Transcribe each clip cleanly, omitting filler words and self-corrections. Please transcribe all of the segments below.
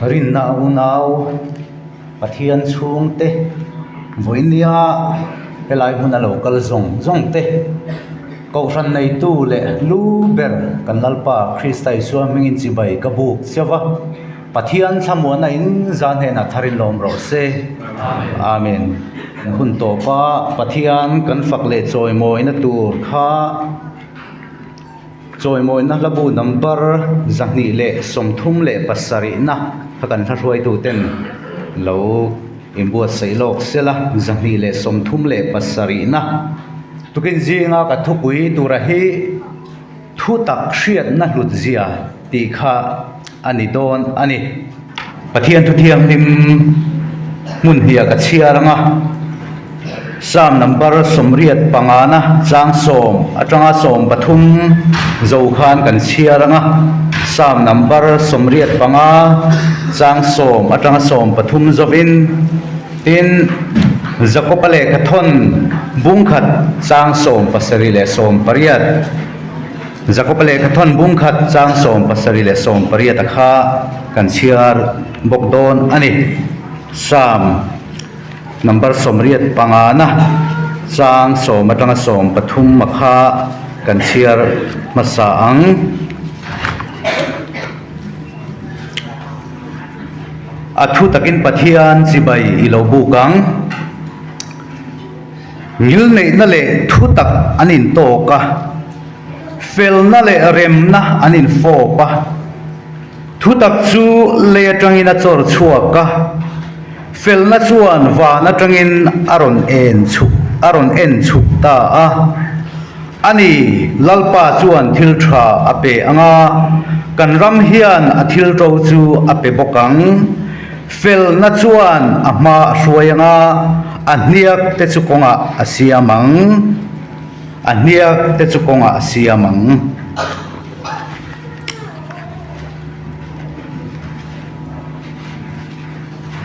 rin nau pathian chung te voinia helai huna local zong te ko ran nei tu le lu ber kan lalpa Christai suaming in chibai ka buk chawa pathian thamona in zan he na tharin lom ro se amen hun to pa pathian kan fakle choi moi na tur kha choi moi na labu number zangni le somthum le pasari na hakan throi tu ten lo imbuat sailok sela zangni le somthum le pasari na tukin jinga ka thupui turahi thu tak hriat na hlut zia ti kha ani don ani pathian thu thiam lim mun hia ka chiaranga sam number somriat pangana chang som atanga som pathum zo khan kan chiaranga sam number somriat panga chang som atanga som pathum zovin tin zakopale kathon bungkhat chang som pasari le som pariat zakopale kathon bungkhat chang som pasari le som pariat kha kan chiar bokdon ani sam number somriat pangana chang som atanga som pathum makha kan chiar masaang athu takin pathian chibai ilobukang ngil nei na le thu tak anin to ka fel na le rem na anin fo pa thu tak chu le tangina chor chua ka fel na chuan wa na tangin aron en chu ta a ani lalpa chuan thil tha ape anga kan ram hian a thil to chu ape bokang fel na chuan ama hruayanga aniak te chukonga asiamang aniak te chukonga asiamang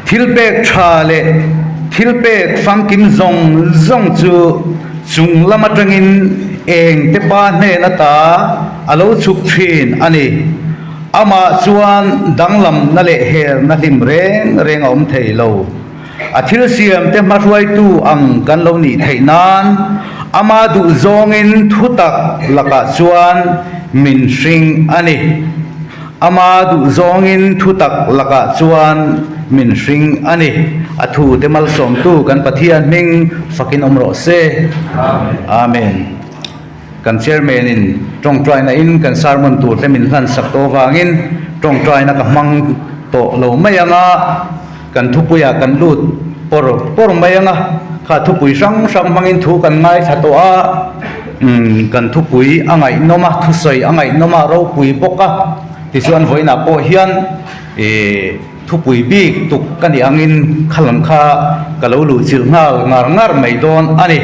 thilpek thale thilpek fangkim zong chu chung lama tangin eng te pa hne na ta alo chuk thin ani ama chuan danglam na le her na hlim reng om theilo athil siam te marhuai tu ang kan lo ni theinan ama du zongin thutak laka chuan min hring ani ama du zongin thutak laka chuan min hring ani athu te mal som tu kan pathian ming fakin omro se amen kan chairman in tong trai na in kan sarmon tur te min hlan sak to wangin tong trai na ka mang to lo mayanga kan thupuya kan lut por mayanga kha thupui sang mangin thu kan ngai thato a kan thupui angai noma thusoi angai noma ro pui boka ti chuan voina po hian thupui bik tuk kan angin khalam kha kalo lu chil ngar mai don ani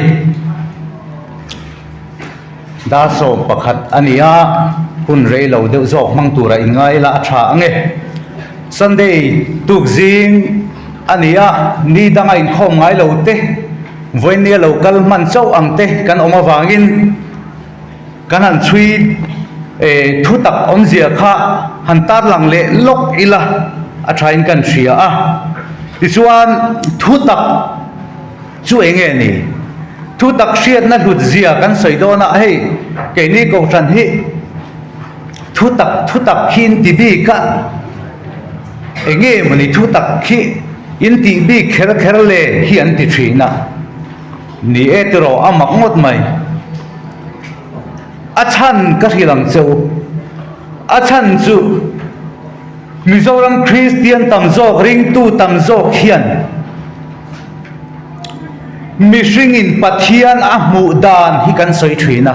da so pakhat ania hun rei lo deuh zawk mang tura ingai la tha ange Sunday tuk jing ania ni dangai khom ngai lo te voinia local man chau ang te kan oma wangin kan han chui thu tak om zia kha han tar lang le lok ila a thain kan thria a ti chuan thu tak chu enge ni thu tak hriat na hlut zia kan soidona hei ke ni ko than hi thu tak hin ti bi ka enge mani thu tak khi in ti bi kher le hi an ti thina ni etro amak ngot mai achan ka hilang cheu achan chu Mizoram Christian tamzok ring tu tamzok hian mishing in pathian ahmu dan hi kan soi thina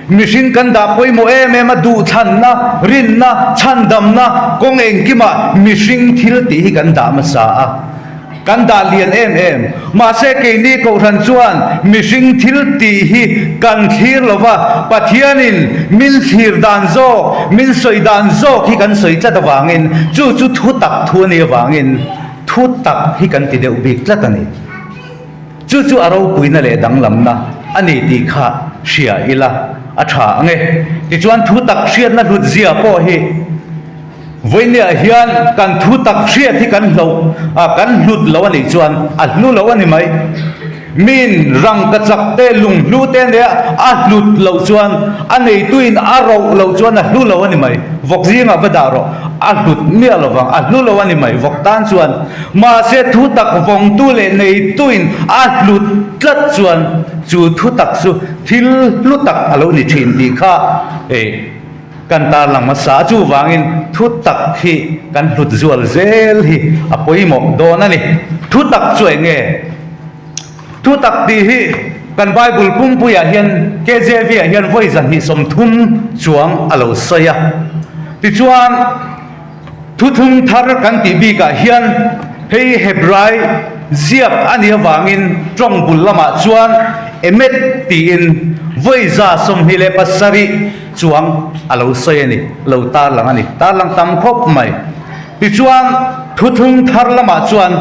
mishing kan da poi mo em du than na rin na chandam na kong eng kima mishing thil ti hi kan da ma sa a kan da lian em ma se ke ni ko than chuan mishing thil ti hi kan thir lova pathianin min thir dan zo min soi dan zo hi kan soi cha da wangin chu thu tak thu ni wangin thu tak hi kan ti deu bik tla tani chu aro puina le danglam na ani ti kha hria ila a tha ange ti chuan thu tak hriat na hlut zia po hi với nia hiền cần thu tập riết thì cần lâu cần lụt lâu anh chuan lụt lâu anh mấy min răng cắt giặc tê lùng lụt tên đấy lụt lâu chuan anh ấy tuin rau lâu chuan lụt lâu anh mấy vọc gì mà bắt đầu lụt nia lâu vàng lụt lâu anh mấy vọc tan chuan mà sẽ thu tập vòng tu lệ này tuin lụt lất chuan chú thu tập chú thil lụt tập lâu này chín đi kha kan ta lang masa chu wangin thu tak hi kan hlut zual zel hi apoi mo do na ni thu tak chuai nge thu tak ti hi kan bible pum puya hian KJV hian voi zan hi som thum chuang alo soya ti chuan thu thum thar kan ti bi ka hian hei hebrai ziap ania wangin trong bul lama chuan emet ti in voi za som hi le pasari chuang alo soi ni lo ta lang ani ta lang tam khop mai ti chuan thu thum thar lama chuan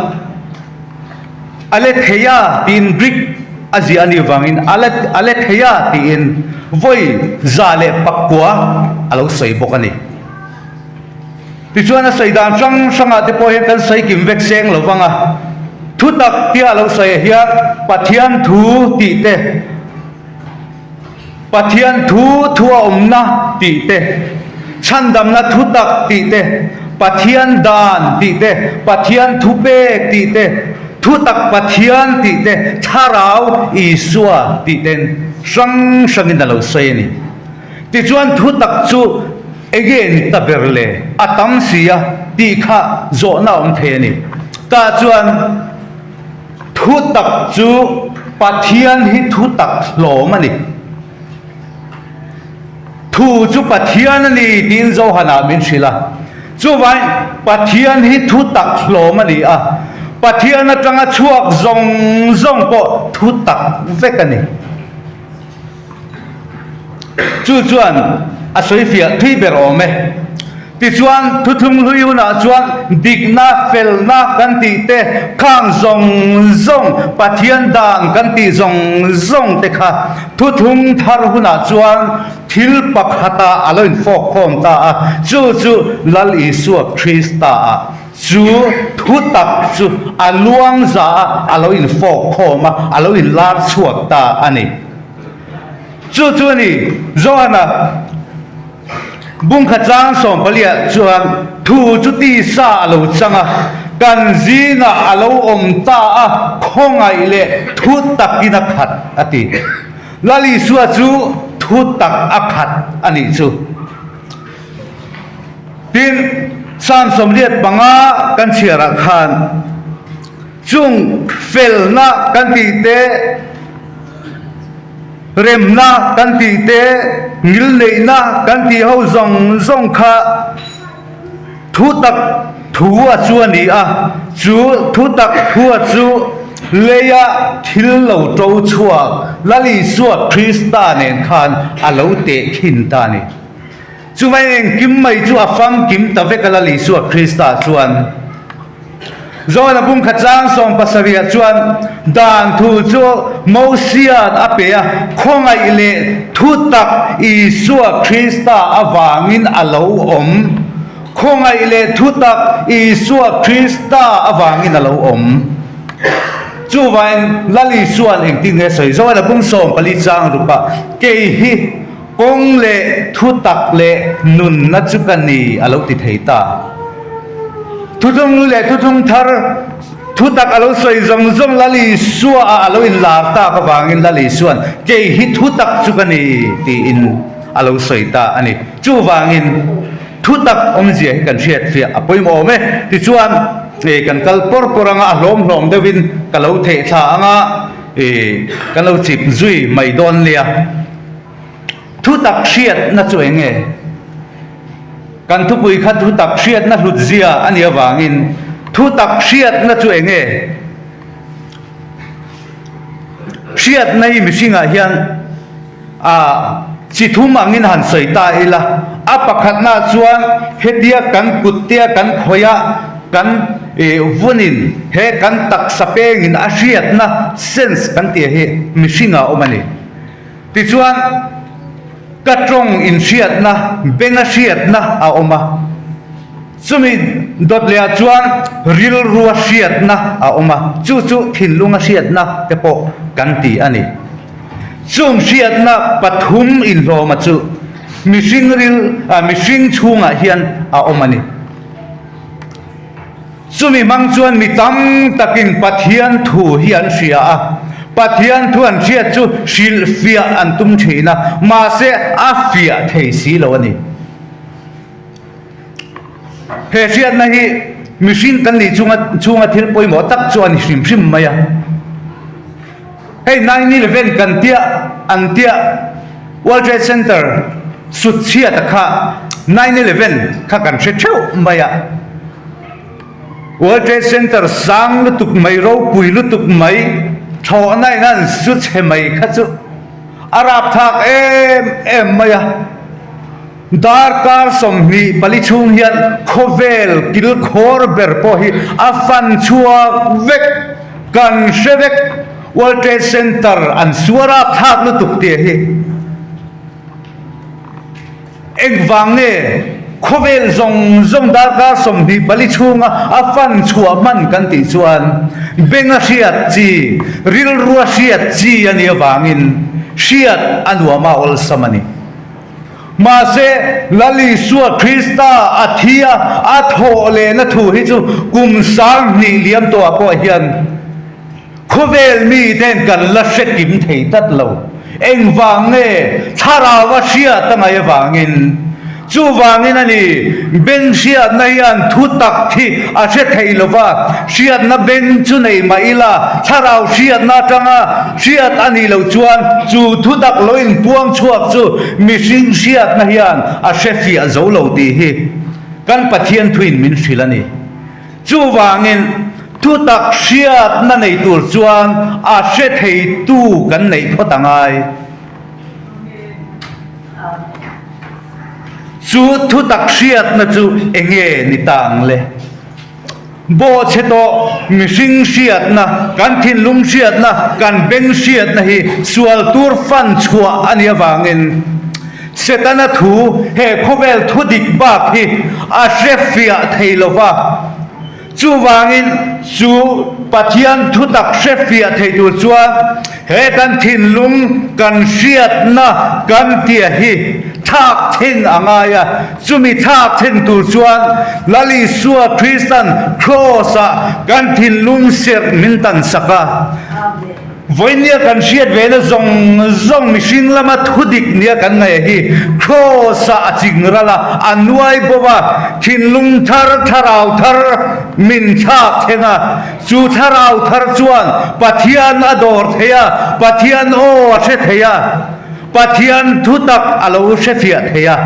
ale theya tin brick azi ani wangin ale theya tin voi za le pakwa alo soi bok ani ti chuan a sei dan sanga te po hen kan sei kim vek seng lo wanga thu tak tia alo soi hian pathian thu ti te pathian thu thua omna ti te chandam na thu tak ti te pathian dan ti te pathian thu pe ti te thu tak pathian ti te tharau isua ti ten sang in alo sei ni ti chuan thu tak chu again taberle atam sia ti kha zo na om the ni ta chuan thu tak chu pathian hi thu tak hlom ani thu chu pathian ani tin zo hana min sila chu vai pathian hi thu tak hlom ani pathian atanga chuak zong po thu tak vek ani chu chuan asoi fia thui ber ome ti chuan thu thum hlui na chuan digna felna kan ti te khang zong pathian dang kan ti zong te kha thu thum thar huna chuan thil pakhata aloin fok khom ta chu lal isu Krista chu thu tak chu aluang za aloin fok khoma aloin lar chuak ta ani chu ni zoana bung khachang som palia chuan thu chu ti sa lo changa kan zina alo om ta khongai le thu takina khat ati lali suwa chu thu tak akhat ani chu tin sam som liat banga kan chiara khan chung felna kan ti te remna kan ti te ngil leina kan ti ho zong kha thu tak thu chu ani chu thu tak thu chu leya thil lo to chua lali suat Krista nen khan alo te khin ta ni chu mai kim mai chu afam kim ta ve kala li suat Krista chuan zona bum khachang som pasaria chuan dan thu chu mosian apea khongai le thu tak isua Krista awangin alo om khongai le thu tak isua Krista awangin alo om chu vain lali suan eng tin nge soi zona bum som pali chang rupa ke hi kong le thu tak le nun na chu kani alo ti theita thu thung le thu thung thar thu tak alo soi zong lali suwa alo in lar ta ka wangin lali suan ke hi thu tak chu kani ti in alo soi ta ani chu wangin thu tak om je kan riat fia apoi mo me ti chuan kan kal poranga hlom devin kalo the tha anga kan lo chip zui mai don lia thu tak riat na chu enge kan thu pui khat thu tak riat na hlut zia ania wangin thu tak riat na chu enge riat nei misinga hian chi thum angin han soi ta ila pakhat na chuan hetia kan kutia kan khoya kan vunin he kan tak sapeng in riat na sense kan ti he misinga omani ti chuan katrong in riat na benga riat na oma chumi dot le chuan ril ruwa hriat na a oma chu thinlunga hriat na te po kan ti ani chung hriat na pathum in hlawma chu mihring chhunga hian a omani chumi mang chuan mi tam takin pathian thu hian hria a pathian thu an hriat chu hril fia an tum thina ma se a fia thei si lo ani he hriat na hi mihring kan ni chunga thil poimo tak chuan hrim maya hey 9/11 kan tia an tia World Trade Center sut chia takha 9/11 kha kan theu maya World Trade Center sang lutuk mai ro pui lutuk mai tho nai nan su che mai kha chu arab thak em maya dar kar som ni pali chung hian khovel kil khor ber po hi afan chua vek kan shevek World Trade Center an suara thak lutuk te hi eng wang ne khovel zong dar kar som ni pali chunga afan chua man kan ti chuan benga hriat chi ril ruwa hriat chi ani awangin hriat anua ma ol samani ma se lali suwa Krista athia atho le na thu hi chu kum sang ni liam to apo hian khovel mi den kan la shekim thei tat lo eng wang ne thara wa hriat tangai awangin chu wangin ani ben hriat na hian thu tak thi a hre thei lova hriat na ben chu nei maila tharau hriat na tanga hriat ani lo chuan chu thu tak loin puang chuak chu mihring hriat na hian a hre fia zo lo ti hi kan pathian thuin min hrilani chu wangin thu tak hriat na nei tur chuan a hre thei tu kan nei photangai chu thu tak hriat na chu enge ni tang le bo cheto mihring hriat na kan thinlung hriat na kan beng hriat na hi sual tur fan chua ani awangin setana thu he khovel thu dik ba hi a hrefia theilova chu wangin chu pathian thu tak hrefia thei tur chuan he kan thinlung kan hriat na kan tia hi thak thing angaya chumi thak thing tur chuan lali suwa Christian cross a kan thinlung ser min tan saka voinia kan hriat vela zong mihring lama thudik nia kan ngai hi cross a chingrala anuai bowa thinlung tharau thar min thak thenga chu tharau thar chuan pathian ador theya pathian o the theya pathian thu tak alo shefia theya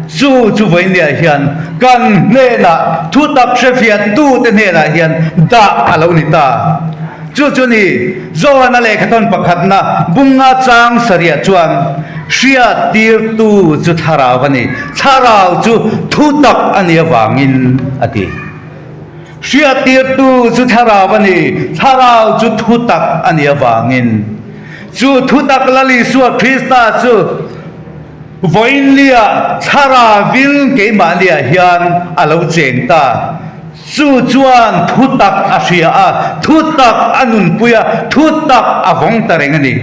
chu voinia hian kan ne na thu tak shefia tu te ne na hian da alo ni ta chu ni zoana le khaton pakhat na bunga chang saria chuan hria tir tu chu tharawani tharau chu thu tak ani awangin ati hria tir tu chu tharawani tharau chu thu tak ani awangin chu thu tak lali suwa Krista chu voinia thara vil ke malia hian alo cheng ta chu chuan thu tak a hria a thu tak anun puya thu tak avong tareng ani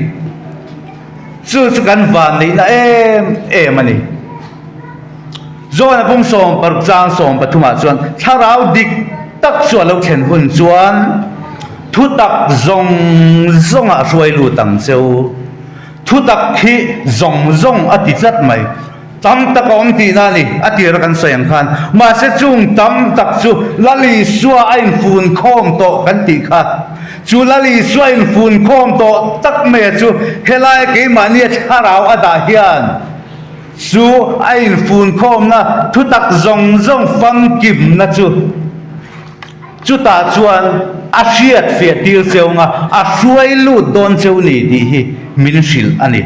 chu kan van nei na em ani zona pung som par chang som pathuma chuan tharau dik tak chu alo then hun chuan thu tak zong a ruai lu tang cheu thu tak khi zong ati chat mai tam tak om ti na ni atir kan soyang khan ma se chung tam tak chu lali suwa ain fun khom to kan ti kha chu lali suwa ain fun khom to tak me chu helai ke mani tharau ada hian chu ain fun khom na thu tak zong fang kim na chu ta chuan a hriat fia tir cheunga a hruai lu don cheu ni ti hi min hril ani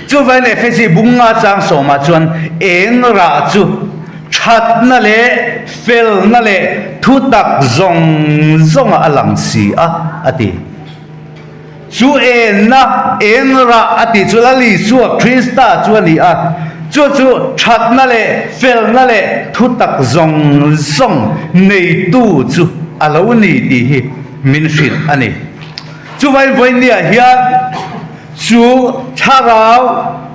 chu vai le phesi bunga chang soma chuan eng ra chu that na le fel na le thu tak zong alang si a ati chu en na eng ra ati chu lali suwa Krista chu ani a chu chat na le fel na le thu tak zong nei tu chu alo ni ti hi min shit ani chu vai voi nia hian chu tharau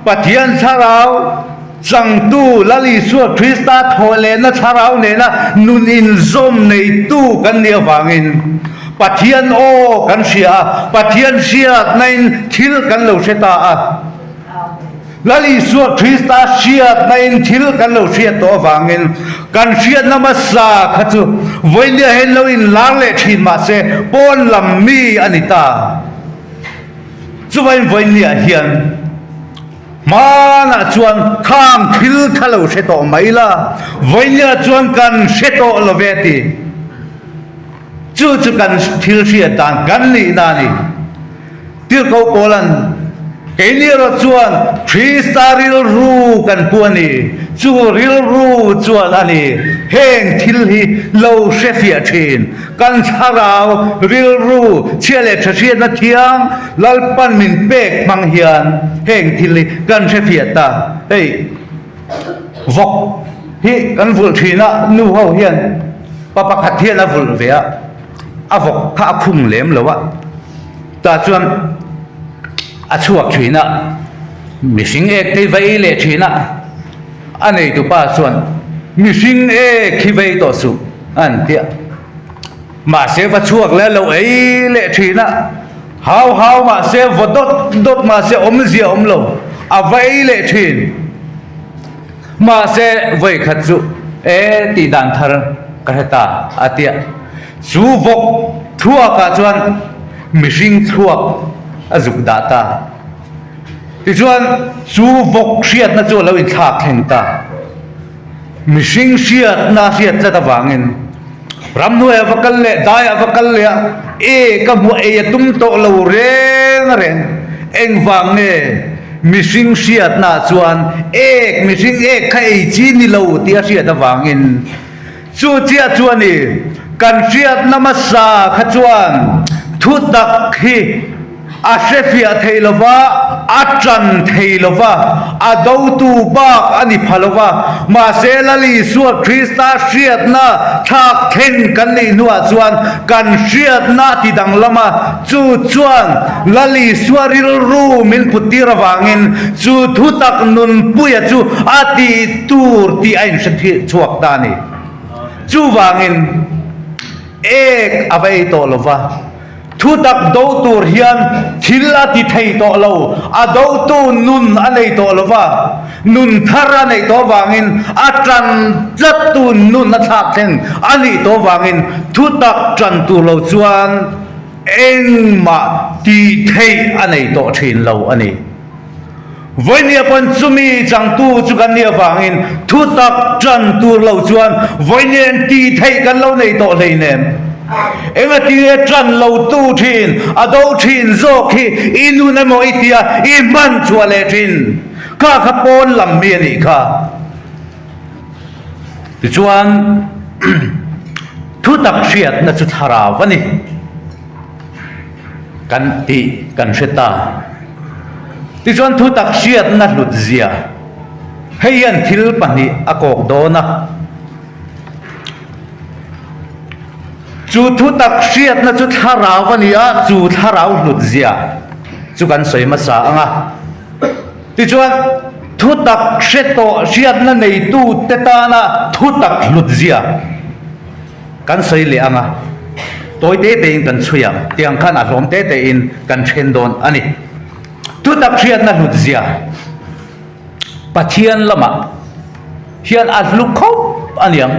pathian tharau chang tu lali su Krista thole na tharau ne na nun in zom nei tu kan nia wangin pathian o kan sia pathian sia nain thil kan lo seta a lali su Krista sia nain thil kan lo sia to wangin kan sia namasa khachu voilia hello in lang le thin ma se pon lam mi anita chuwain voilia hian mana chuan khang thil khalo se to maila voilia chuan kan se to loveti chu kan thil sia tan kan ni na ni tir ko polan keniro chuan Krista ril ru kan puani chu ril ru chuan ani heng thil hi lo se fia thin kan tharau ril ru chele thasian na thiang lalpan min pek mang hian heng thil hi kan se fia ta ei vok hi kan vul thina nu ho hian papa khat hian a vul vea avok kha khung lem lowa ta chuan a chuak thina mihring ek te vai le thina anei tu pa chuan mihring ek khi vai to su an tia ma se va chuak le lo ei le thina hau ma se vodot ma se om zia om lo a vai le thin ma se vai khat chu e ti dan thar ka heta atia chu vok thua ka chuan mihring thuak azuk data ti chuan chu vok hriat na chu lo in thak thleng ta mihring hriat na hriat la ta wangin ramnu avakal le dai avakal le e ka mu e tum to lo ren eng wang nge mihring hriat na chuan ek mihring ek khai chi ni lo ti a hriat ta wangin chu chia chuan ni kan hriat namasa kha chuan thu tak hi a shefia theilova a chan theilova a do tu bak ani phalova ma selali su Krista hriat na thak then kan ni nuwa chuan kan hriat na ti dang lama chu chuan lali suaril ru min putira wangin chu thu tak nun puya chu ati tur ti ain sathi chuak ta ni chu wangin ek avai to lova thu tak do tur hian thila ti thei to lo a do tu nun anei to lova nun thara nei to wangin a tran zat tu nun na thak theng ani to wangin thu tak tran tu lo chuan eng ma ti thei anei to thin lo ani voinia pon chumi chang tu chu kan nia wangin thu tak tran tu lo chuan voinia ti thei kan lo nei to lei nem enga tia tran lo tu thin a do thin zo khi inu na mo itia I man chuale thin ka pon lam mi ni kha ti chuan thu tak hriat na chu thara wani kan ti kan hreta ti chuan thu tak hriat na hlut zia heian thil pani a kok dona chu thu tak hriat na chu tharau ania chu tharau hlut zia chu kan soi ma sa anga ti chuan thu tak hreto hriat na nei tu te ta na thu tak hlut zia kan soi le anga toy te te in kan chuya tiang khan a hlom te te in kan then don ani thu tak hriat na hlut zia pathian lama hian a hlu khop aniang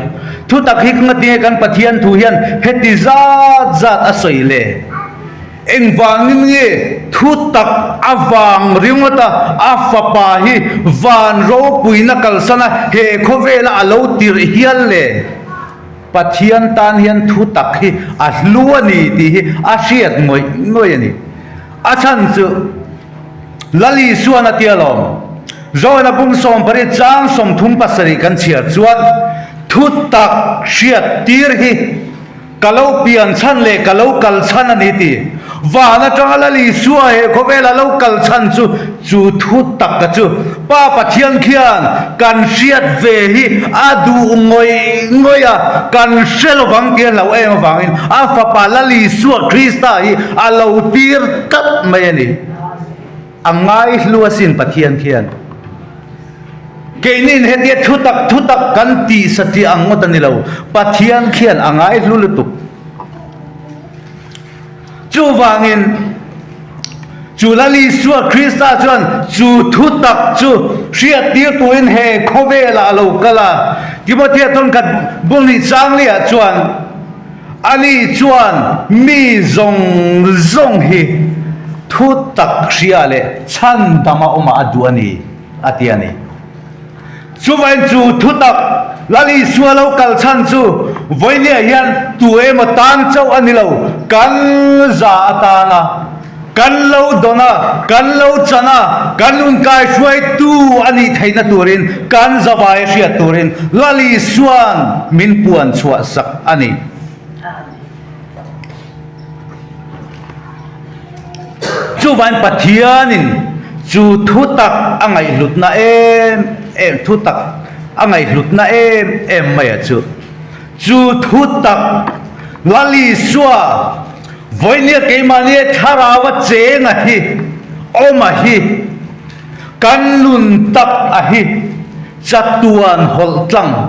thu tak hi ngati kan pathian thu hian heti zat a soile eng wangin nge thu tak awang ringota afapa hi van ro puina kalsana he khovela alo tir hial le pathian tan hian thu tak hi a hluani ti hi a hriat ngoi ani a chan chu lali suana tialom zona bung som pare chang som thum pasari kan chia chuan thu tak hriat tir hi kalau pian chan le kalau kal chan ani ti và na trong là lý xua hệ có vẻ là lâu cẩn thận chú thu tắc cả chú ba bát thiên khian cần siết về hi adu ngồi cần sẽ lo vắng kia lâu em vắng in pha pa là lý xua Krista hi lâu tir cắt mày nè angai lúa xin bát thiên khian cái nín hết tiệt thu tắc cần tì sát ti ang ngót anh lâu bát thiên khian angai lúa lụt chú vangin chú là lý xua Krista chuan chú thu tắc chú siết tiệt tuin he khó về là lâu cả là cái bộ tiệt tôn cắt bung đi trang lia chuan ani chuan mi zong hi thu tắc xia lệ chan dama oma aduani atiani chú vậy chú thu tắc là lý xua lâu cẩn thận chú với lia hiền tu em mà tan châu anh lâu kan giả ta na kan lâu dona kan lâu chana kan nun kai suai tu ani thaina turin kan zawai ria turin là lý xuan min puan chua sak ani chú vậy pathianin chú thu tắc angai lut na em thu tắc angai lut na em mày chú thu tắc là lý xua với nia cái mà nia thara vật chế ngà hi ôm à hi căn lùn tắc à hi chặt tuan hol trăng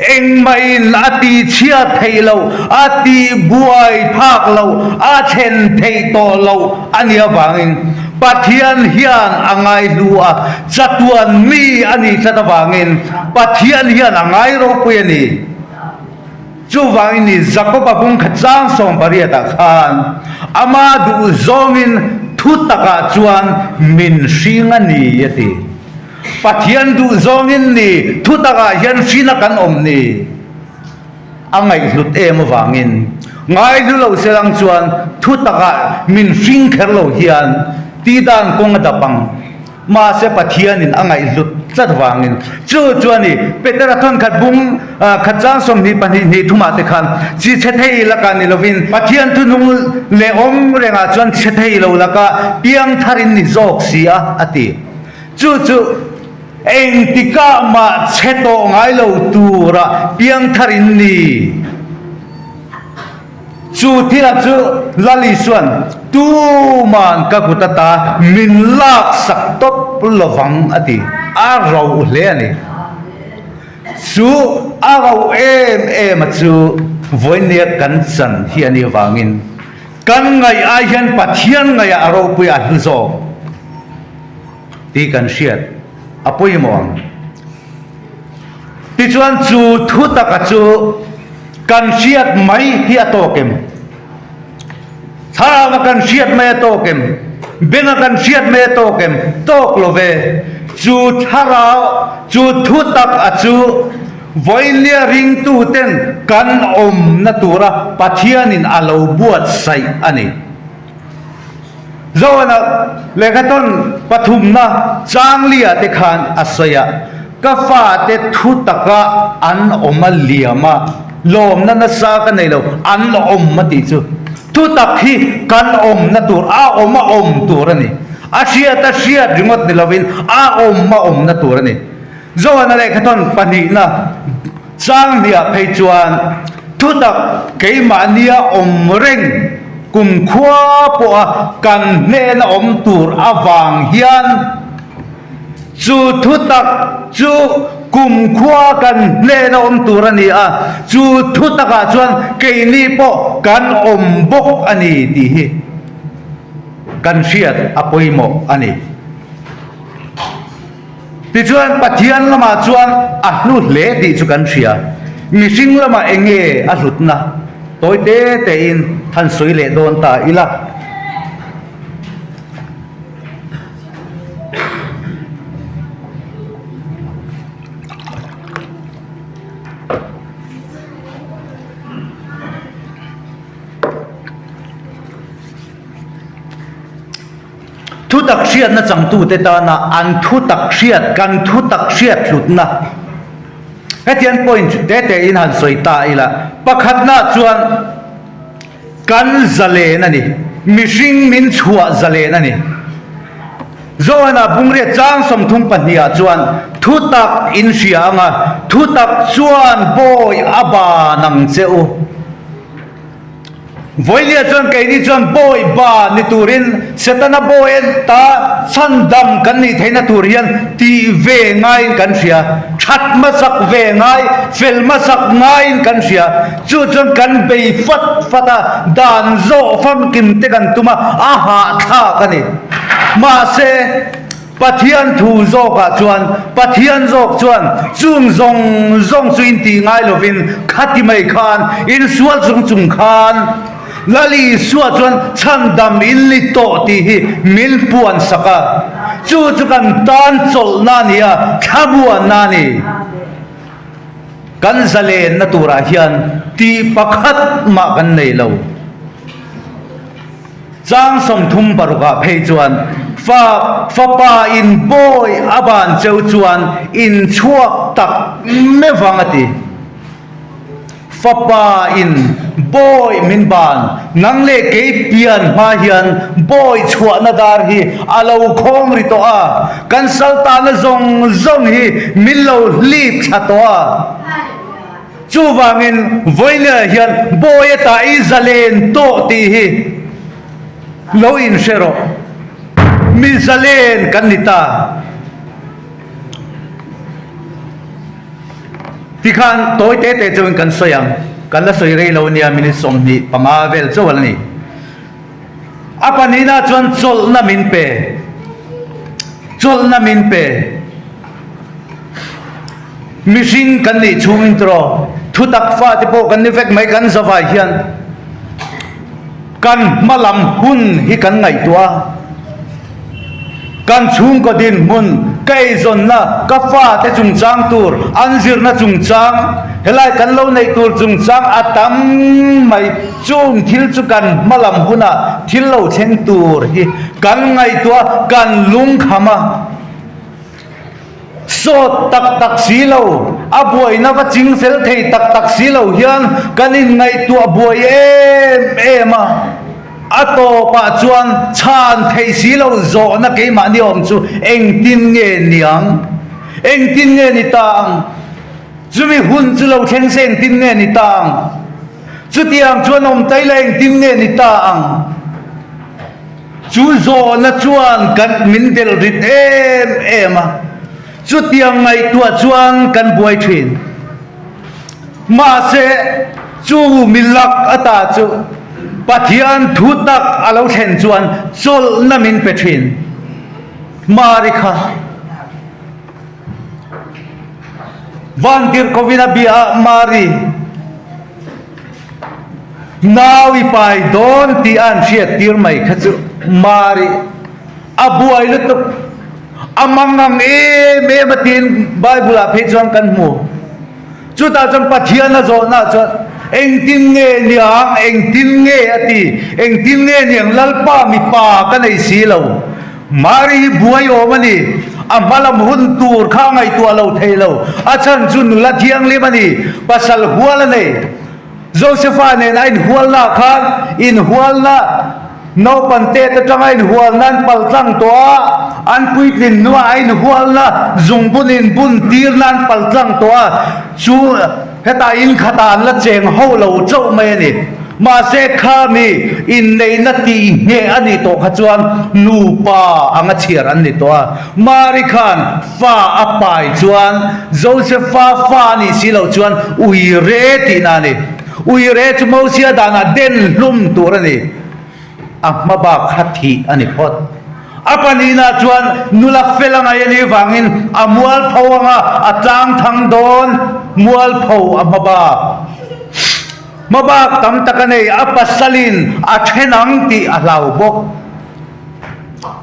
anh mày là ti chia thầy lâu ti buai thác lâu chen thầy to lâu anh ia vangin pathian hian angai lua chặt tuan mi ani chặt vangin pathian hian angai ro puani chú vang ni Jacob abung khachang som bariya ta khan ama du zongin thu taka chuan min singa ni yati pathian du zongin ni thu taka hian sina kan om ni angai lut em wangin ngai du lo selang chuan thu taka min sing kher lo hian ti dan kong dapang ma se pathian in angai lut tlat wangin chuan ni petera thon khat bung khachang som ni pani ni thuma te khan chi chethei laka ni lovin pathian thu nung le om renga chuan chethei lo laka piang tharin ni jok sia ati chu eng tika ma cheto ngai lo tura piang tharin ni chú thila chú lali xuân tu man ka kutata min lak sak top lovang ati a rau le ani chú a rau em chú voi nia kan chan hi ani wangin kan ngai a hian pathian ngai a ro pui a hzo ti kan siat apoi mong ti chuan chú thu taka chú kan siat mai hi atokem thara kan siat mai atokem benga kan siat mai atokem tok love chu thara chu thu tak achu voilia ring tu ten kan om natura pathianin alo buat sai ani zona lekhaton pathumna changlia te khan asaya kafa te thu taka an omaliama lom na sa ka nei lo an om mati chu tu tak hi kan om na tur a om tur ani a sia ringot ni lovin a om na tur ani zo na le khaton pani na chang nia phei chuan tu tak ke ma nia om reng kum khwa po kan ne na om tur awang hian chu tu tak chu kum khwa kan le na om turani a chu thu taka chuan ke ni po kan om bok ani ti hi kan siat apoimo ani ti chuan pathian lama chuan a hlu le ti chu kan sia mihring lama enge a hlutna toy te in han soi le don ta ila thu tak siat na chang tu te ta na an thu tak siat kan thu tak siat lut na hetian point te in han soi ta ila pakhat na chuan kan zale na ni mihring min chua zale na ni zoana bungre chang som thum pahnia chuan thu tak in hrianga thu tak chuan boy aba nang cheu voilia chuan ke ni chuan boy ba ni turin setana boy ta chandam kan ni theina turian ti ve ngai kan hria that ma sak ve ngai fel ma sak ngai kan hria chu chuan kan bei fata dan zo fam kim te kan tuma aha tha kan ni ma se pathian thu zo ka chuan pathian zo chuan chung zong chu in ti ngai lovin khati mai khan in sual chung khan lali suwa chuan chandam in li to ti hi mil puan saka chu kan tan chol na nia thabuan na ni kan zalen na tura hian ti pakhat ma kan nei lo chang som thum paruka phei chuan fa pa in boy aban cheu chuan in chuak tak me wangati fa pa in boy min ban nang le ke pian ma hian boy chua na dar hi alo khom ri to a kan salta na zong hi min lo lip tha to a chu wangin voina hian boy ta i zalen to ti hi lo in shero mi zalen kan nita tikhan toy te chuan kan soyang kan la soi rei lo nia mini som ni panga vel chawal ni apanina chuan chol na min pe mihring kan ni chung intro thu tak fa te po kan ni vek mai kan zawai hian kan malam hun hi kan ngai tua kan chung ko din mun kai zon na ka fa te chung chang tur anzir na chung chang helai kan lo nei tur chung chang atam mai chung thil chu kan malam huna thil lo cheng tur hi kan ngai tua kan lung khama so tak silo abuai na va ching fel thei tak silo hian kanin ngai tua buai em ato pa chuan chan thei silo zo na ke ma ni om chu eng tin nge ni tang chumi hun chu lo theng sen tin nge ni tang chu tiang chuan om tai leng tin nge ni tang chu zo na chuan kan min del rit em chu tiang ngai tua chuan kan buai thin ma se chu milak ata chu pathian thu tak alo then chuan chol na min pe thin mari kha vantir kovina bia mari nawi pai don ti an hriat tir mai kha chu mari abuai lu tuk amangang me matin bible a phe chuan kan mu chu ta chang pathian na zo na chuan eng tin nge niang eng tin nge ati eng tin nge niang lalpa mi pa ka nei si lo mari buai o mani amalam hun tur kha ngai tu lo thei lo achan chun la thiang le mani pasal hual nei josepha ne in hual na khan in hual na no pante ta tanga in hual nan pal tlang to an puitin nuwa in hual na zungbunin bun tir nan pal tlang to chu heta in khatan la cheng ho lo chau mai ni ma se kha mi in nei na ti nge ani to kha chuan nu pa anga chiar an ni to mari khan fa apai chuan joseph fa ni silo chuan ui re ti na ni ui re chu mo sia dana den lum tur ani ma ba khathi ani phot apanina chuan nula felanga yani wangin amual phawanga atang thang don mual phaw maba tam takane apasalin athenang ti alau bok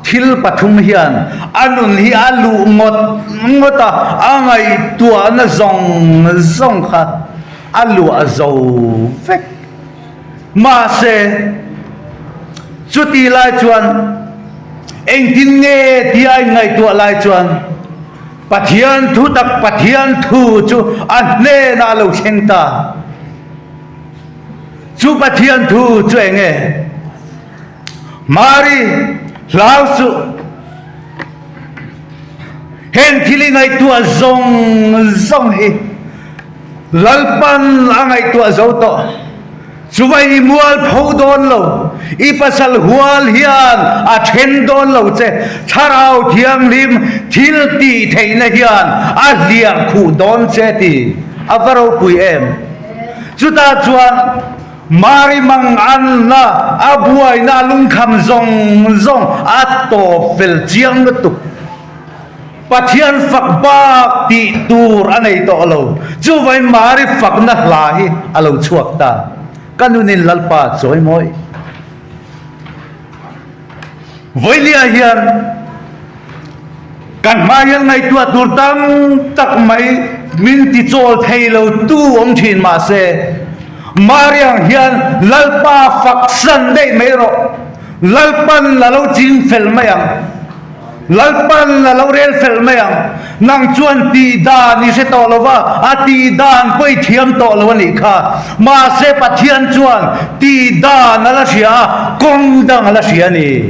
thil pathum hian anun hi alu ngota angai tua na zong kha alu azo vek ma se chuti lai chuan eng tin nge ti ai ngai tua lai chuan pathian thu tak pathian thu chu an le na lo cheng ta chu pathian thu chu enge mari lao su hen thili ngai tua zong hi lalpan angai tua zo to chuwai mual phau don lo i pasal hual hian a then don lo che tharau thiang lim thil ti theina hian a liang khu don che ti avaro pui em chuta chuan mari mang an na abuai na lung kham zong ato fel chiang tu pathian fak ba ti tur anei to lo chuwai mari fak na lahi alo chuak ta kanunin lalpa choi moi voilia hian kan mayan ngai tua tur tam tak mai min ti chol thailo tu om thin ma se mariang hian lalpa fak san dei mero lalpan la lo jing fel mayang lalpan la lo rel fel mayang nang chuan ti da ni se to lova a ti dan poi thiam to lo ni kha ma se pathian chuan ti da na la sia kong dang la sia ni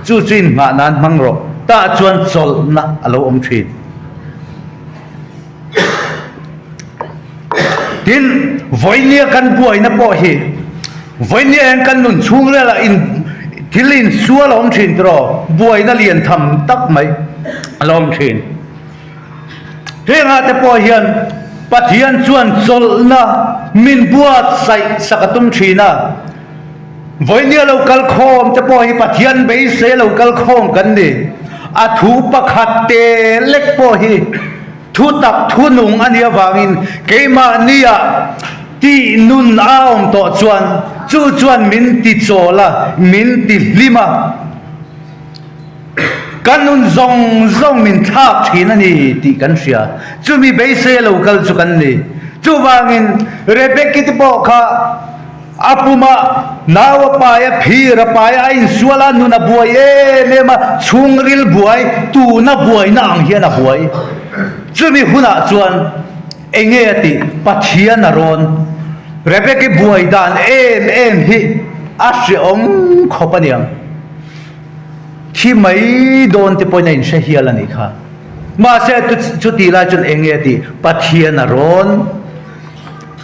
chu chin nga nan mang ro ta chuan chol na alo om thin tin voinia kan buai na po hi voinia kan nun chung la in thilin sual om thin tro buai na lian tham tak mai alom thin henga te po hian pathian chuan chol na min buat sai sakatum thina voinia local khom te po hi pathian be se local khom kan ni a thu pakhat te lek po hi thu tak thu nung ania wangin keima nia ti nun aom to chuan min ti chola min ti lima kanun zong min thak thina ni ti kan sia chumi be se local chu kan ni chu wangin rebeki ti po kha apuma nawa paya phira paya in suala nuna buai lema chungril buai tu na buai na ang hian a buai chumi huna chuan enge ati pathian aron rebeki buai dan em hi asri om khopaniam khi mai don te point in she hiala ni kha ma se tu ti la chun enge ati pathian aron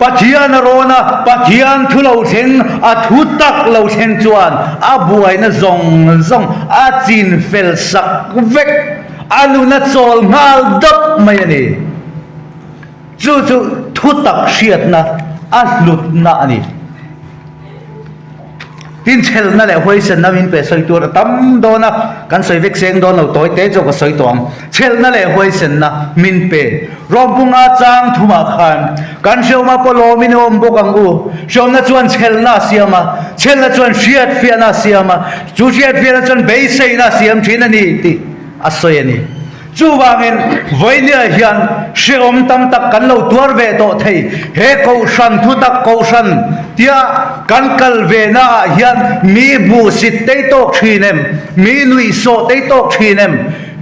pathian arona pathian thulo theng a thu tak lo theng chuan a buai na zong a chin fel sak vek anu na chol ngal dap mai ani chu thu tak hriat na a lut na ani tin chel na le hoi sen na min pe soi tur tam do na kan soi vek seng do no toy te jo ka soi tong chel na le hoi sen na min pe rombunga chang thuma khan kan sheu ma polo min om bokang u shom na chuan chel na siama chel na chuan hriat fia na siama chu hriat fia na chuan be sei na siam thin ani ti a soi ani chu wangin voinia hian sheom tam tak kan lo tuar ve to thei he ko shan thu tak ko shan tia kan kal ve na hian mi bu sit te to thinem mi nui so te to thinem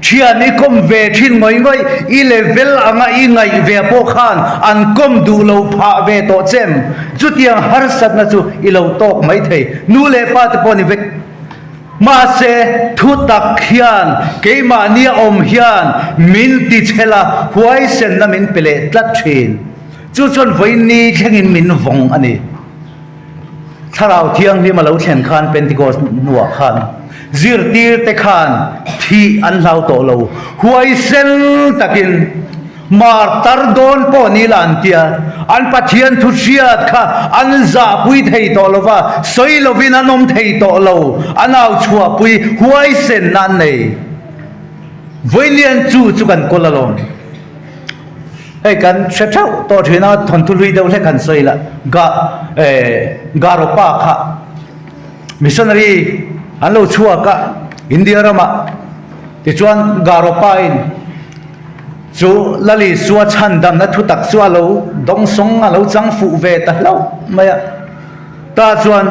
thia ni kom ve thin ngoi i level anga i ngai ve po khan an kom du lo pha ve to chem chu tiang har sat na chu i lo tok mai thei nu le pa te poni vek ma se thu tak hian keima nia om hian min ti chela huai sen na min pele tlat thin chu chon voi ni thengin min vong ani tharau thiang ni malo thlen khan pentecost nuwa khan zir tir te khan thi an lau to lo huai sen takin mar tar don po ni lan tia an pathian thu hriat kha an za pui thei to lova soi lovin anom thei to lo anau chua pui huai sen nan nei voilian chu kan kolalom ei kan thau to thina thon thu lui deu le kan soi la garopa kha missionary an lo chua ka india rama ti chuan garopa in chu lali suwa chan dam na thu tak suwa lo dong song alo chang fu ve ta lo maya ta chuan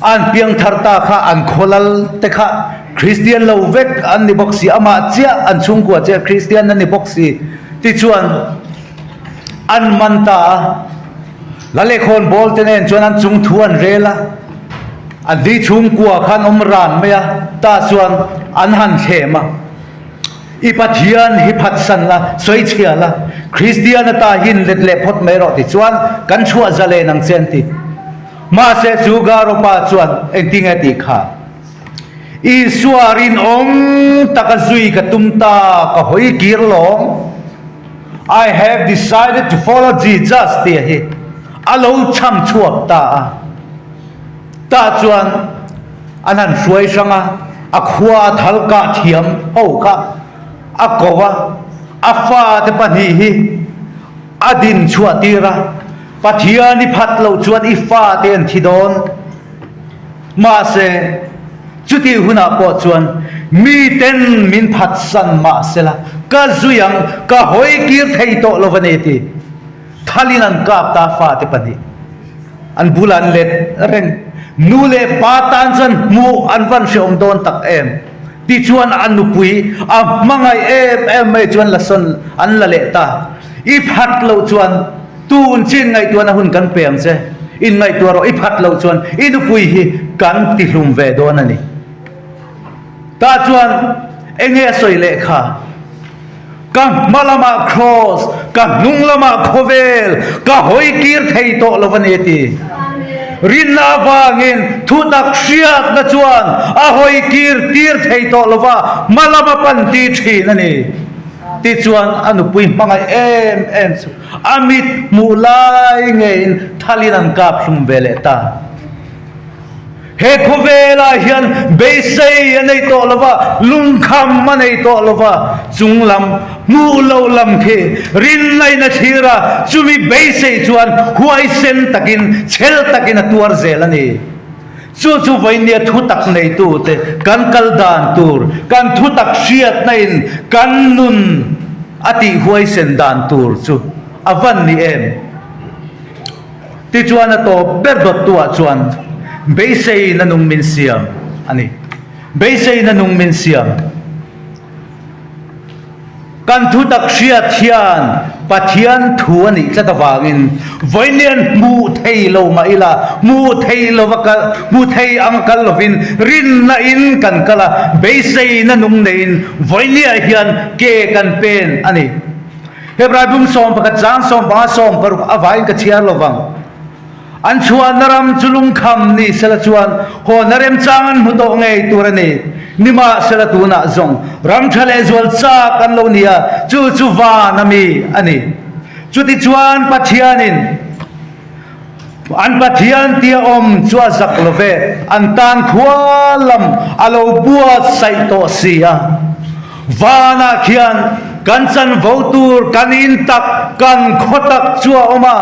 an piang thar ta kha an kholal te kha christian lo vek an ni boxi ama chia an chung kwa che christian an ni boxi ti chuan an manta la le khon bol tenen chuan an chung thu an rela an di chung kwa khan ran me ya ta chuan an han thema i pathian hi phat san la soi chia la Christian ta hin let le phot me ro ti chuan kan chua zale nang chen ti ma se chu ga ro pa chuan eng ting ati kha i suarin ong takazui ka tumta ka hoi kir long I have decided to follow Jesus ti hi alo cham chuak ta chuan anan suai sanga akhwa thalka thiam ho ka akowa afa te pani hi adin chuatira pathiani phatlo chuan ifa ten thidon ma se chuti huna po chuan mi ten min phat san ma sela ka zuyang ka hoi kir thei to lovaneti thalinan kap ta fa te pani an bulan let reng nule patan chan mu an van shom don tak em ti chuan an nupui a mangai em mai chuan la son an la le ta i phat lo chuan tun chin ngai tuan a hun kan pem che in ngai tuaro i phat lo chuan i nupui hi kan ti hlum ve don ani ta chuan enge soi le kha ka malama cross ka nunglama khovel ka hoi kir thei to lovaneti rinna wangin thu tak siat na chuan a hoi kir tir thei to lova malama pan ti thin ani ti chuan anu pui mangai em chu amit mulai ngein thalinan kap hlum vele ta he khovela hian beisei anei to lova lungkham anei to lova chunglam mu lo lam khe rin lai na thira chumi beisei chuan huai sen takin chel takin atuar zelani chu voinia thu tak nei tu te kan kal dan tur kan thu tak siat nain kan nun ati huai sen dan tur chu avan ni em ti chuan to berdot tua chuan beisei na nung min siam ani beisei na nung min siam kan thu tak siat hian pathian thu ani tlatawangin voinian mu thei lo ma ila mu thei lo waka mu thei angkal lovin rin na in kan kala beisei na nung nein voinia hian ke kan pen ani hebraibum som pakat jang som ba som paruk avain ka chiar lovang an chuan naram chulung kham ni sela chuan ho narem changan mudo ngei turani nima sela tuna zong ram thale zwal cha kan lo nia chu wa nami ani chuti chuan pathianin an pathian tia om chua zak love an tan khwalam alo buat sai to sia wana khian kanchan votur kanin tak kan khotak chua oma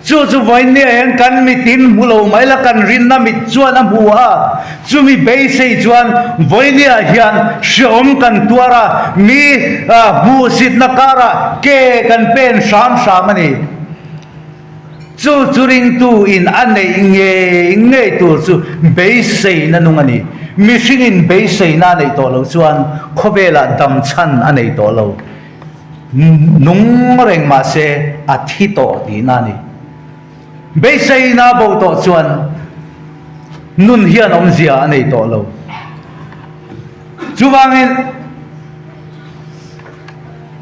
chu voinia hen kan mitin mulo maila kan rinna mit chuan a hua chumi beisei chuan voinia hian shom kan tuara mi bu sit na kara ke kan pen sham ani chu ring tu in anei nge tu chu beisei na nungani mishingin beisei na nei to lo chuan khobela dam chan anei to lo nung reng ma se athi to ti na ni beisei na bo to chuan nun hian om zia anei to lo chuwangin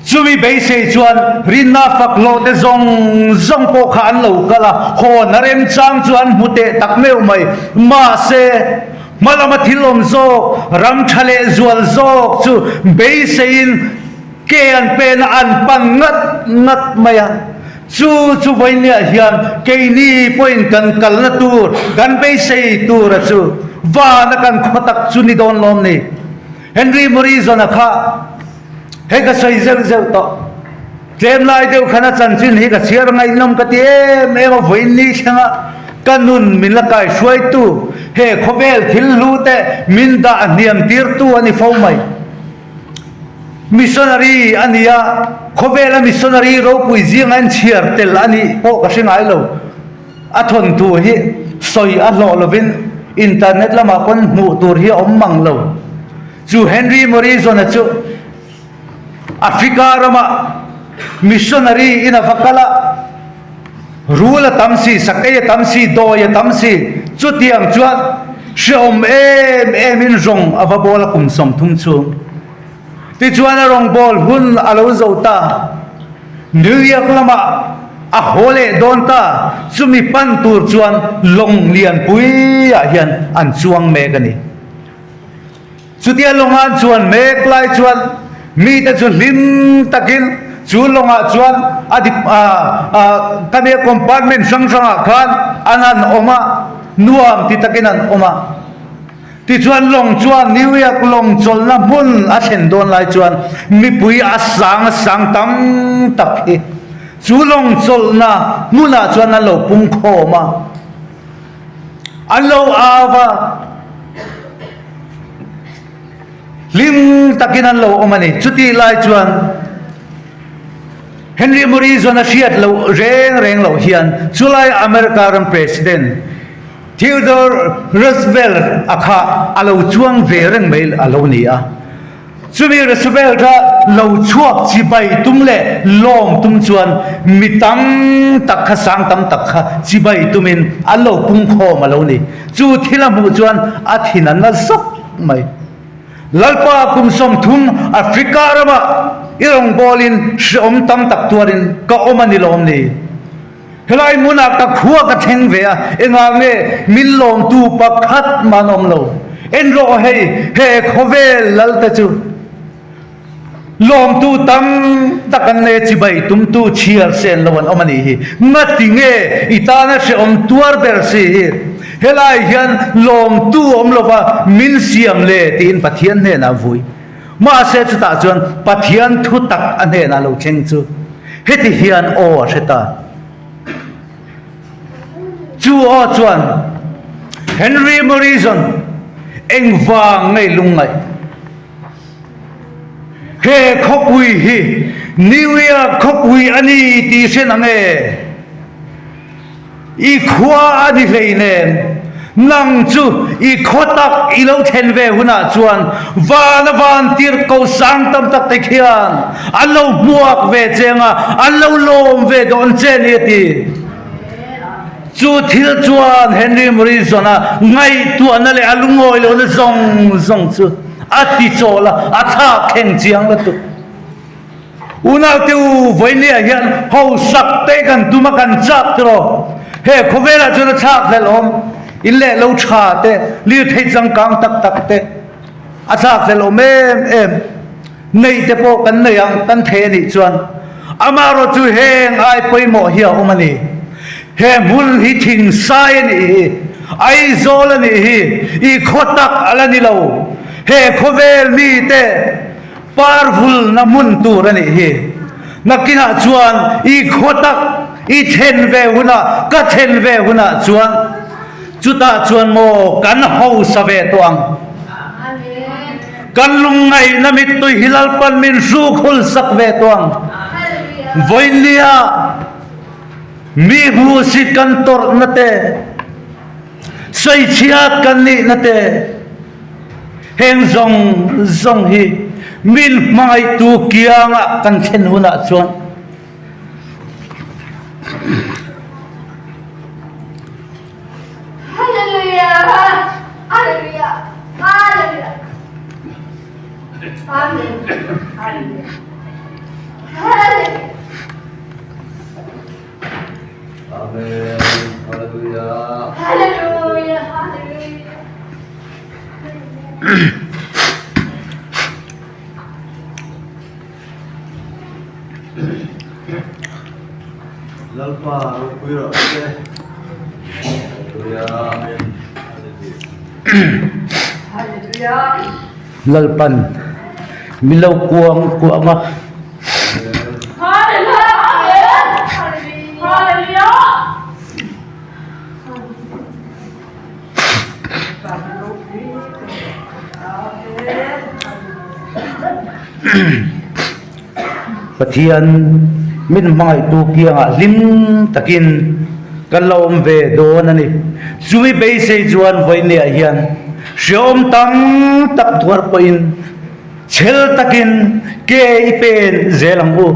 chumi beisei chuan rinna faklo te zong po kha an lo kala ho narem chang chuan mute tak meu mai ma se malama thilom zo ram thale zual zo chu beisein ke an pen an pan ngat maya chu voinia hian ke ni point kan kalna tur kan beisei tur chu wa na kan khotak chu ni don lom ni Henry Morrison kha he ka sai zel to tlem lai deu khana chan chin hi ka chiar ngai nom ka ti me ma voini changa kanun min la kai shwai tu he khobel thil lu te min da niam tir tu ani fomai missionary ania khobela missionary ro pui jiang an chiar tel ani po ka singai lo athon tu hi soi a lo lovin internet lama kon mu tur hi om mang lo chu Henry Morrison chu Africa rama missionary ina fakala rula tamsi sakaya tamsi doya tamsi chutiang chuan shom em in rong avabola kum som thum chu ti chuan a rong bol hun alo zota New York lama a hole don ta chumi pan tur chuan long lian pui a hian an chuang me kani chutia longan chuan mek lai chuan mi ta chu lim takin chu longa chuan adip kami compartment sang sang khan anan oma nuam ti takin an oma ti chuan long chuan New York long chol na mun a chen don lai chuan mi pui a sang tam tak hi chu long chol na muna chuan an lo pung kho ma an lo ava lim takin an lo omani chuti lai chuan Henry Morrison a siat lo reng lo hian chulai America ram president Theodore Roosevelt akha alo chuang ve reng mail alo ni a chumi Roosevelt ra lo chuak chi bai tum le lom tum chuan mitam tak kha sang tam tak kha chi bai tumin alo pung kho malo ni chu thila mu chuan a thinan na sok mai lalpa kum som thum Africa rama irong bolin shom tam tak tuarin ka omani lom ni helai muna ka khuwa ka theng ve a enga nge min lom tu pakhat manom lo en ro he khovel lal ta chu lom tu tam takan ne chi bai tum tu chiar sen lawan omani hi ngati nge itana se om tuar ber si hi helai hian lom tu om lova min siam le tin pathian ne na vui ma se chu ta chuan pathian thu tak ane na lo cheng chu heti hian o seta chu o chuan Henry Morrison engwang ngai lungai he khopui hi New York khopui ani ti sen ange i khwa ani leinen nang chu i khotak i lo then ve huna chuan van tir ko sang tam tak te khian alo buak ve chenga alo lom ve don chen ti chu thil chuan Henry Morrison a ngai tu anale alungoi lo zong chu ati chola atha kheng chiang la tu una tu voinia hian ho sak te kan tuma kan chak tro he khovela chu na chak le lom ille lo cha te li thei jang kang tak te a chak le lom em nei te po kan nei ang kan the ni chuan amaro chu heng ai poimo hi omani he mul hi thing sai ni ai zol ni hi I khotak alani lo he khovel mi te parvul na mun tu rani hi nakina chuan I khotak I then ve huna ka then ve huna chuan chuta chuan mo kan ho save toang kan lungai namit tu hilal pan min su khul sak ve toang voinia mi hu si kan tor nate sai chia kan ni nate heng zong hi min mai tu kianga kan chen huna chuan hallelujah hallelujah hallelujah amen hallelujah hallelujah Amen. Hallelujah. hallelujah hallelujah Lalpa rupuyo. Hallelujah. hallelujah lalpan milaw kuang kuanga hallelujah hallelujah pathian min mai tu kianga lim takin kalom ve don ani chui be se juan voine hian shom tam tak thwar poin chel takin ke ipen zelang u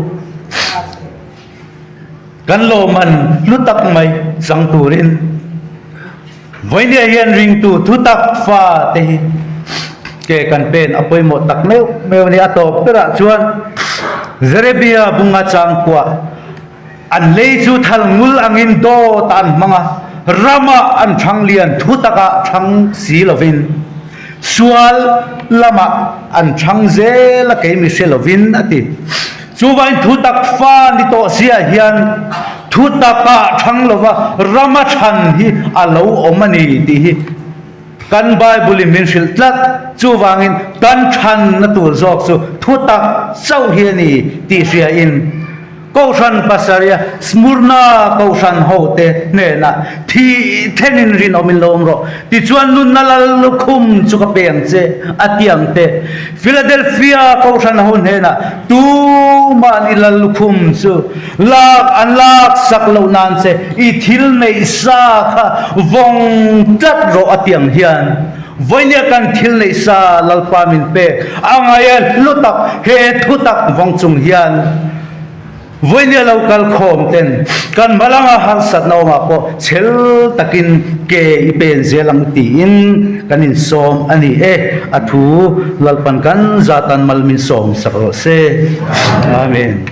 kan lo man lutak mai sang turin với nia hiền ring tu thu tak fa te hi ke kan pen apoi mo tak meu ni ato pera chuan zerebia bunga chang kwa an lei chu thal ngul angin do tan manga rama an thang lian thu taka thang si lovin sual lama an thang ze la ke mi se lovin ati chu vain thu tak fa ni to sia hian thu taka thang lova rama than hi alo omani ti hi kan bible min sil tlat chu wangin kan than na tur zok chu thu tak sau hi ni ti sia in Kausan pasaria smurna kausan hote ne na thi thenin rin omin lom ro ti chuan nun nalal lukhum chu ka peng che atiang te Philadelphia kausan ho ne na tu man ilal lukhum chu lak an lak sak lo nan che I thil nei sa kha vong tat ro atiang hian voinia kan thil nei sa lalpa min pe angayan lutak he thutak vong chung hian voinia local khom ten kan malanga harsat no ma po chel takin ke ipen zelang ti in kanin som ani athu lalpan kan zatan malmin som sakro se amen.